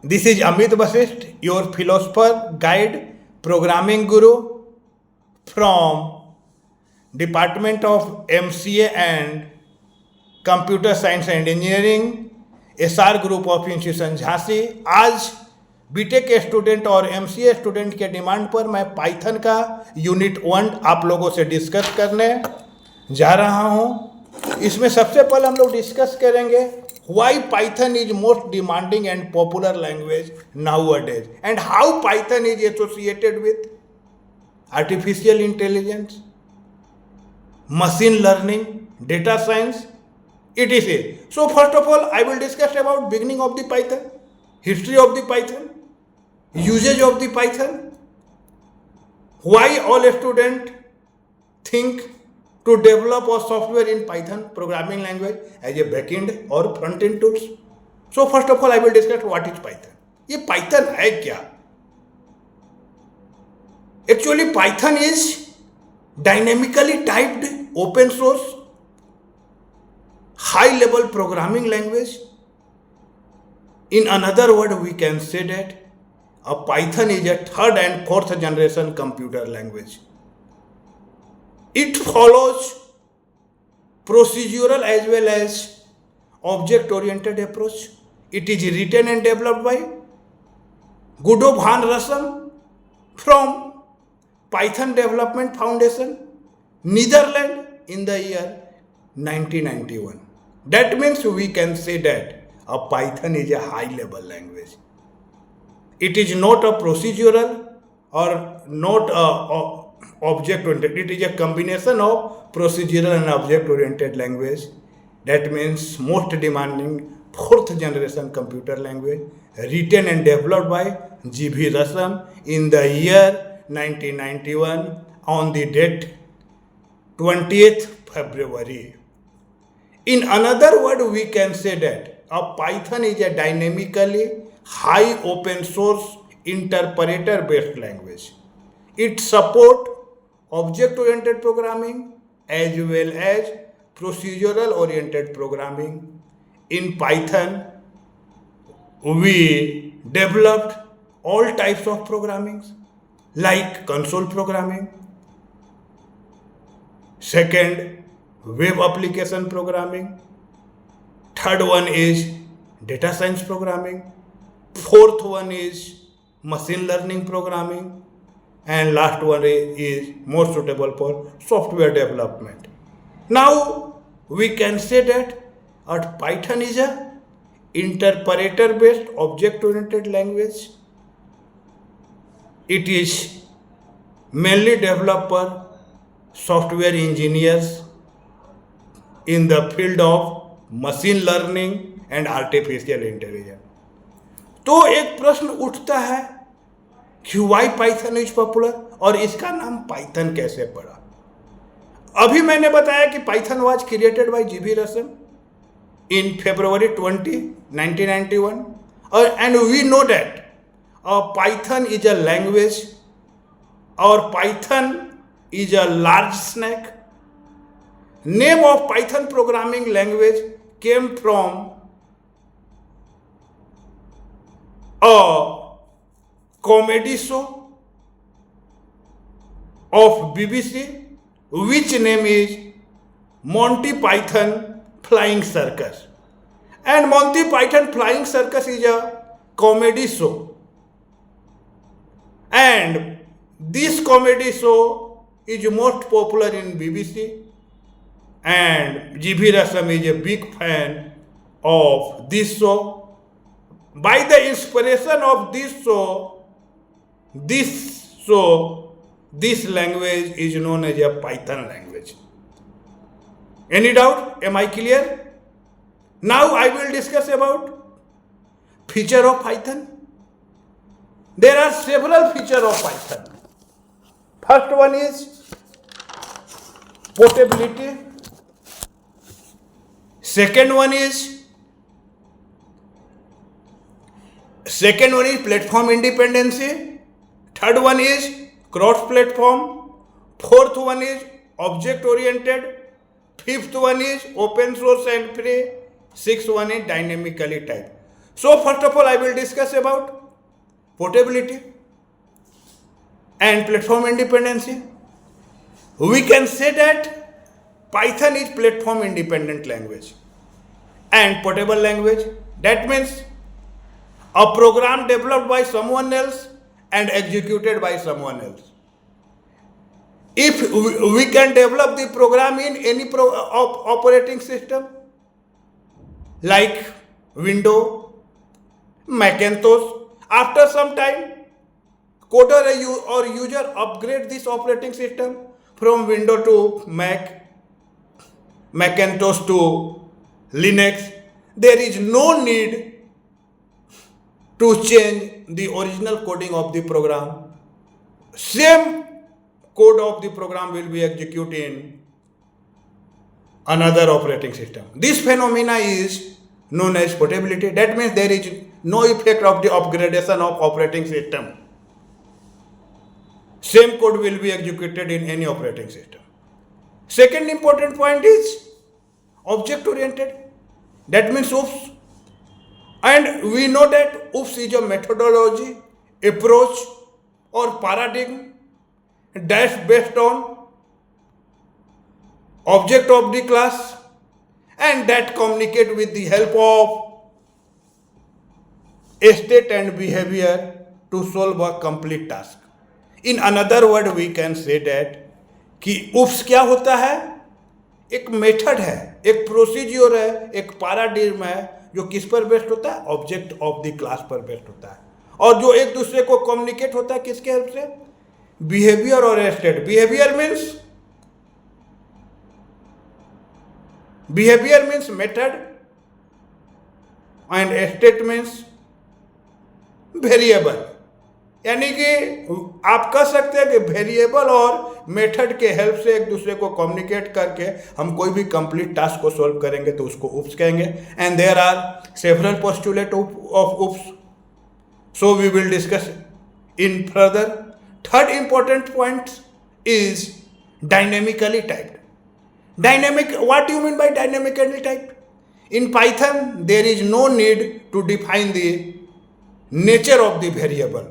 This is Amit Vasisht, your philosopher, guide, programming guru from Department of MCA and Computer Science and Engineering, SR group of institution Jhansi. आज BTech के student और MCA student के demand पर मैं Python का unit 1 आप लोगों से डिस्कस करने जा रहा हूं। इसमें सबसे पहले हम लोग डिस्कस करेंगे why Python is most demanding and popular language nowadays and how Python is associated with artificial intelligence, machine learning, data science, etc. So first of all, I will discuss about beginning of the Python, history of the Python, usage of the Python, why all students think to develop a software in Python programming language as a backend or front-end tools. So first of all, I will discuss what is Python. ये Python है क्या? Actually, Python is dynamically typed open source high level programming language. In another word, we can say that a Python is a third and fourth generation computer language. It follows procedural as well as object oriented approach. It is written and developed by Guido van Rossum from Python Development Foundation, Netherlands, in the year 1991. That means we can say that a Python is a high level language. It is not a procedural or not a object oriented. It is a combination of procedural and object oriented language. That means most demanding fourth generation computer language, written and developed by G.V. Rossum in the year 1991 on the date 20th February. In another word, we can say that a Python is a dynamically high open source interpreter based language. It supports object oriented programming as well as procedural oriented programming. In Python, we developed all types of programming like console programming, second web application programming, third one is data science programming, fourth one is machine learning programming, and last one is more suitable for software development. Now we can say that Python is a interpreter based object oriented language. It is mainly developed for software engineers in the field of machine learning and artificial intelligence. तो एक प्रश्न उठता है कि Y Python is popular और इसका नाम Python कैसे पड़ा। अभी मैंने बताया कि Python was created by G.V.. Rasam in February 20, 1991, and we know that Python is a language or Python is a large snake. Name of Python programming language came from a comedy show of BBC, which name is Monty Python Flying Circus. And Monty Python Flying Circus is a comedy show. And this comedy show is most popular in BBC. And G.V. Rossum is a big fan of this show. By the inspiration of this language is known as a Python language. Any doubt? Am I clear? Now I will discuss about feature of Python. There are several features of Python. First one is portability. Second one is platform independency. Third one is cross-platform. Fourth one is object-oriented. Fifth one is open source and free. Sixth one is dynamically typed. So first of all, I will discuss about portability and platform independency. We can say that Python is platform independent language and portable language. That means a program developed by someone else and executed by someone else. If we can develop the program in any operating system like Windows, Macintosh, after some time, coder or user upgrade this operating system from Windows to Mac, Macintosh to Linux. There is no need to change the original coding of the program. Same code of the program will be executed in another operating system. This phenomena is known as portability. That means there is no effect of the upgradation of operating system. Same code will be executed in any operating system. Second important point is object oriented. That means OOPS. And we know that OOPS is a methodology, approach or paradigm that's based on object of the class and that communicate with the help of state and behavior to solve a complete task. In another word, we can say that कि OOPS क्या होता है? एक method है, एक procedure है, एक paradigm है जो किस पर बेस्ड होता है? ऑब्जेक्ट ऑफ द क्लास पर बेस्ड होता है और जो एक दूसरे को कम्युनिकेट होता है किसके हेल्प से? बिहेवियर और state. Behaviour means method and state means variable. यानी कि आप कह सकते हैं कि वेरिएबल और मेथड के हेल्प से एक दूसरे को कम्युनिकेट करके हम कोई भी कंप्लीट टास्क को सॉल्व करेंगे तो उसको OOPS कहेंगे. And there are several postulate of OOPS. So we will discuss in further. Third important point is dynamically typed. What do you mean by dynamically typed? In Python, there is no need to define the nature of the variable.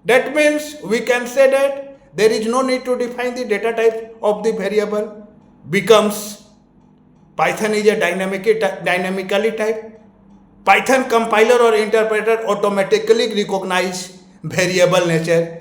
That means we can say that there is no need to define the data type of the variable. Becomes Python is a dynamically typed. Python compiler or interpreter automatically recognize variable nature